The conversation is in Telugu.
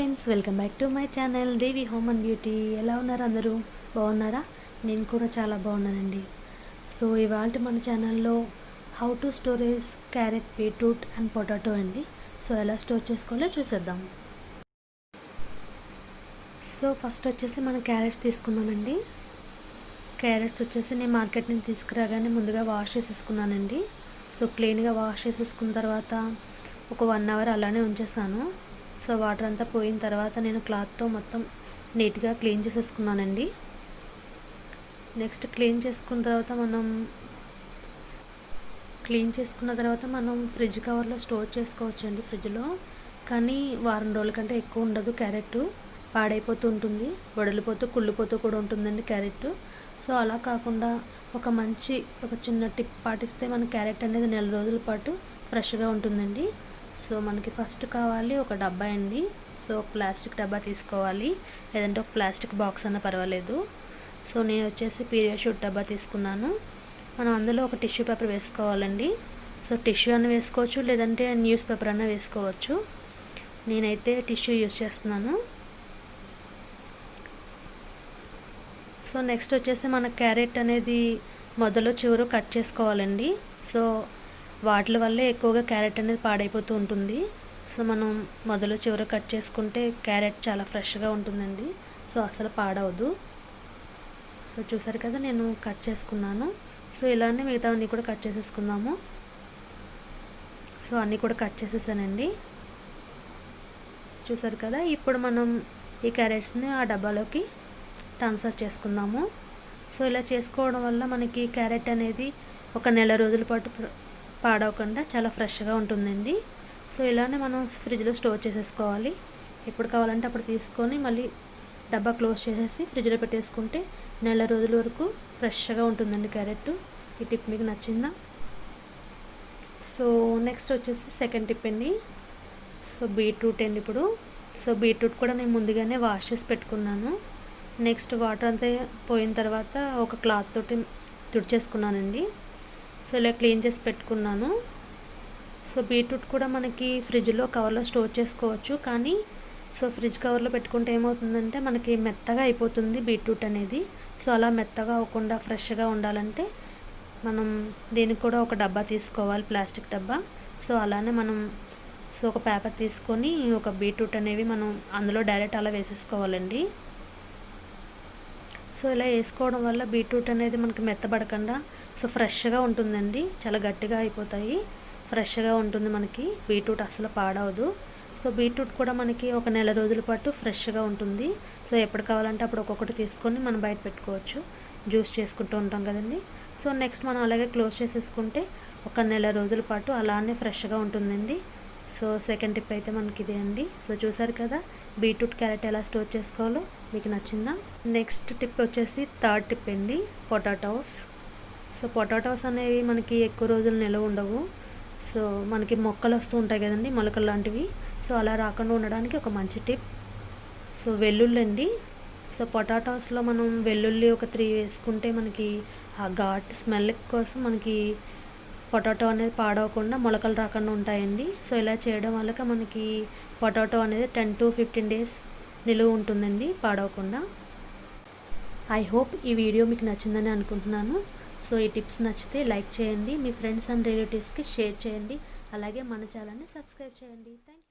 Friends, welcome back to my channel Devi home and beauty. ఎలా ఉన్నారు అందరూ? బాగున్నారా? నేను కూడా చాలా బాగున్నానండి. సో ఇవాళ మన ఛానల్లో how to storage carrot, beetroot and potato అండి. సో ఎలా స్టోర్ చేసుకోవాలో చూసేద్దాం. సో ఫస్ట్ వచ్చేసి మనం క్యారెట్స్ తీసుకున్నామండి. క్యారెట్స్ వచ్చేసి నేను మార్కెట్ నుంచి తీసుకురాగానే ముందుగా వాష్ చేసేసుకున్నానండి. సో క్లీన్గా వాష్ చేసేసుకున్న తర్వాత ఒక 1 అవర్ అలానే ఉంచేసాను. సో వాటర్ అంతా పోయిన తర్వాత నేను క్లాత్తో మొత్తం నీట్గా క్లీన్ చేసేసుకున్నానండి. నెక్స్ట్ క్లీన్ చేసుకున్న తర్వాత మనం ఫ్రిడ్జ్ కవర్లో స్టోర్ చేసుకోవచ్చండి. ఫ్రిడ్జ్లో కానీ వారం రోజుల కంటే ఎక్కువ ఉండదు. క్యారెట్ పాడైపోతూ ఉంటుంది, వడిలిపోతూ కుళ్ళిపోతూ కూడా ఉంటుందండి క్యారెట్. సో అలా కాకుండా ఒక చిన్న టిప్ పాటిస్తే మన క్యారెట్ అనేది నెల రోజుల పాటు ఫ్రెష్గా ఉంటుందండి. సో మనకి ఫస్ట్ కావాలి ఒక డబ్బా అండి. సో ఒక ప్లాస్టిక్ డబ్బా తీసుకోవాలి, లేదంటే ఒక ప్లాస్టిక్ బాక్స్ అన్న పర్వాలేదు. సో నేను వచ్చేసి పీరియాషూట్ డబ్బా తీసుకున్నాను. మనం అందులో ఒక టిష్యూ పేపర్ వేసుకోవాలండి. సో టిష్యూ అన్న వేసుకోవచ్చు, లేదంటే న్యూస్ పేపర్ అన్న వేసుకోవచ్చు. నేనైతే టిష్యూ యూస్ చేస్తున్నాను. సో నెక్స్ట్ వచ్చేసి మన క్యారెట్ అనేది మొదలు చివరు కట్ చేసుకోవాలండి. సో వాటి వల్లే ఎక్కువగా క్యారెట్ అనేది పాడైపోతూ ఉంటుంది. సో మనం మొదలు చివర కట్ చేసుకుంటే క్యారెట్ చాలా ఫ్రెష్గా ఉంటుందండి. సో అసలు పాడవదు. సో చూసారు కదా, నేను కట్ చేసుకున్నాను. సో ఇలానే మిగతావన్నీ కూడా కట్ చేసేసుకుందాము. సో అన్నీ కూడా కట్ చేసేసానండి. చూసారు కదా, ఇప్పుడు మనం ఈ క్యారెట్స్ని ఆ డబ్బాలోకి ట్రాన్స్ఫర్ చేసుకుందాము. సో ఇలా చేసుకోవడం వల్ల మనకి క్యారెట్ అనేది ఒక నెల రోజుల పాటు పాడవకుండా చాలా ఫ్రెష్గా ఉంటుందండి. సో ఇలానే మనం ఫ్రిడ్జ్లో స్టోర్ చేసేసుకోవాలి. ఎప్పుడు కావాలంటే అప్పుడు తీసుకొని మళ్ళీ డబ్బా క్లోజ్ చేసేసి ఫ్రిడ్జ్లో పెట్టేసుకుంటే నెల రోజుల వరకు ఫ్రెష్గా ఉంటుందండి క్యారెట్. ఈ టిప్ మీకు నచ్చిందా? సో నెక్స్ట్ వచ్చేసి సెకండ్ టిప్ అండి. సో బీట్రూట్ అండి. సో బీట్రూట్ కూడా నేను ముందుగానే వాష్ చేసి పెట్టుకున్నాను. నెక్స్ట్ వాటర్ అంతా పోయిన తర్వాత ఒక క్లాత్ తోటి తుడిచేసుకున్నానండి. సో ఇలా క్లీన్ చేసి పెట్టుకున్నాను. సో బీట్రూట్ కూడా మనకి ఫ్రిడ్జ్లో కవర్లో స్టోర్ చేసుకోవచ్చు, కానీ సో ఫ్రిడ్జ్ కవర్లో పెట్టుకుంటే ఏమవుతుందంటే మనకి మెత్తగా అయిపోతుంది బీట్రూట్ అనేది. సో అలా మెత్తగా అవ్వకుండా ఫ్రెష్గా ఉండాలంటే మనం దీనికి కూడా ఒక డబ్బా తీసుకోవాలి, ప్లాస్టిక్ డబ్బా. సో అలానే మనం ఒక పేపర్ తీసుకొని ఒక బీట్రూట్ అనేవి మనం అందులో డైరెక్ట్ అలా వేసేసుకోవాలండి. సో ఇలా వేసుకోవడం వల్ల బీట్రూట్ అనేది మనకి మెత్తబడకుండా సో ఫ్రెష్గా ఉంటుందండి. చాలా గట్టిగా అయిపోతాయి, ఫ్రెష్గా ఉంటుంది మనకి. బీట్రూట్ అసలు పాడవదు. సో బీట్రూట్ కూడా మనకి ఒక నెల రోజుల పాటు ఫ్రెష్గా ఉంటుంది. సో ఎప్పుడు కావాలంటే అప్పుడు ఒక్కొక్కటి తీసుకొని మనం బయట పెట్టుకోవచ్చు, జ్యూస్ చేసుకుంటూ ఉంటాం కదండి. సో నెక్స్ట్ మనం అలాగే క్లోజ్ చేసేసుకుంటే ఒక నెల రోజుల పాటు అలానే ఫ్రెష్గా ఉంటుందండి. సో సెకండ్ టిప్ అయితే మనకి ఇదే అండి. సో చూసారు కదా, బీట్రూట్, క్యారెట్ ఎలా స్టోర్ చేసుకోవాలో మీకు నచ్చిందా? నెక్స్ట్ టిప్ వచ్చేసి థర్డ్ టిప్ అండి, పొటాటోస్. సో పొటాటోస్ అనేవి మనకి ఎక్కువ రోజులు నిల్వ ఉండవు. సో మనకి మొక్కలు వస్తూ ఉంటాయి కదండి, మొలకలు లాంటివి. సో అలా రాకుండా ఉండడానికి ఒక మంచి టిప్. సో వెల్లుల్లి అండి. సో పొటాటోస్లో మనం వెల్లుల్లి ఒక 3 వేసుకుంటే మనకి ఆ ఘాట్ స్మెల్ కోసం మనకి పొటాటో అనేది పాడవకుండా మొలకలు రాకుండా ఉంటాయండి. సో ఇలా చేయడం వల్ల మనకి పొటాటో అనేది 10 to 15 days నిలువ ఉంటుందండి, పాడవకుండా. ఐ హోప్ ఈ వీడియో మీకు నచ్చిందని అనుకుంటున్నాను. సో ఈ టిప్స్ నచ్చితే లైక్ చేయండి, మీ ఫ్రెండ్స్ అండ్ రిలేటివ్స్కి షేర్ చేయండి, అలాగే మన ఛానల్ని సబ్స్క్రైబ్ చేయండి. Thank you.